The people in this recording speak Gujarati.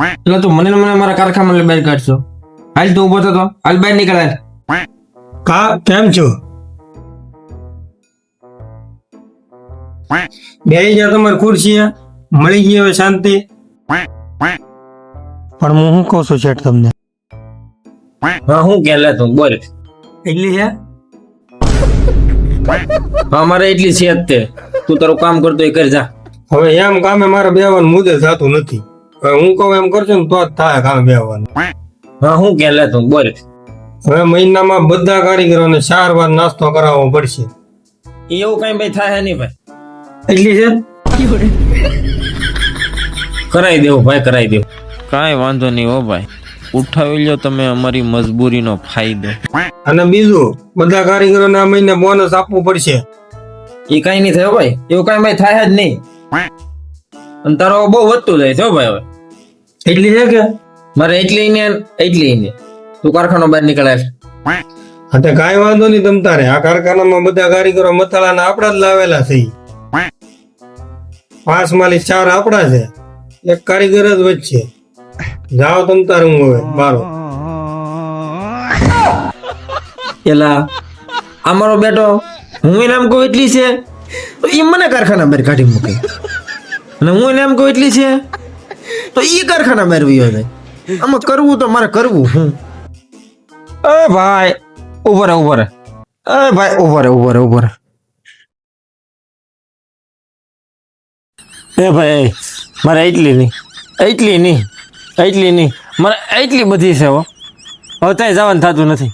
એટલે તું મને ને મને મારા કારખાનામાં બહાર કાઢશો. હાલ તું ઉભો થતો, હાલ બહાર નીકળ હાલ. કા કેમ છો? બેહી જા તમારી ખુરશી મળી ગઈ હવે શાંતિ. પણ હું શું કહું છું શેઠ તમને? હા હું કે લે તું બોલ. એટલી છે? હા મારે એટલી છે જ તે. તું તારું કામ કરતો એ કરી જા. હવે એમ કામે મારે બેવાનું મુદ્દે થતું નથી. હવે હું કહું એમ કરશો ને તો જ થાય કામે બેવાનું. હા હું કે લે તું બોલ. હવે મહિનામાં બધા કારીગરોને 4 વાર નાસ્તો કરાવવો પડશે. એવું કઈ ભાઈ થાય નહીં ભાઈ. એટલી છે? કરાઈ દેવું ભાઈ, કરાઈ દેવું. કાંઈ વાંધો નહીં હો ભાઈ, ઉઠાવી લ્યો તમે અમારી મજબૂરીનો ફાયદો. અને બીજું બધા કારીગરોને આ મહિને બોનસ આપવું પડશે. એ કઈ નહીં થયો ભાઈ, એવું કઈ ભાઈ થાય જ નહીં. અને તારો બહુ વધતું જાય છે હો ભાઈ હવે. એટલી છે કે? મારે એટલી ને તું કારખાનો બહાર નીકળાય. હા તો કાંઈ વાંધો નહીં તમ તારે. આ કારખાનામાં બધા કારીગરો મથાળાના આપણા જ લાવેલા છે. 5 માલી 4 આપણા છે, એક કારીગર જ વચ્ચે. જાઓ તમ તારે હું હવે મારો. એલા અમારો બેટો હું એને એમ કહું એટલી છે તો એ મને કારખાના બહાર કાઢી મૂકે, અને હું એને એમ કહું એટલી છે તો એ કારખાના બહાર વયો જાય. આમાં કરવું તો મારે કરવું હું. એ ભાઈ ઉભો રે ઉભો રે. એ ભાઈ ઉભો રે ઉભો રે ઉભો રે. એ ભાઈ મારે એટલી નહીં મારે એટલી બધી છે હો. હવે ત્યાં જવાનું થતું નથી.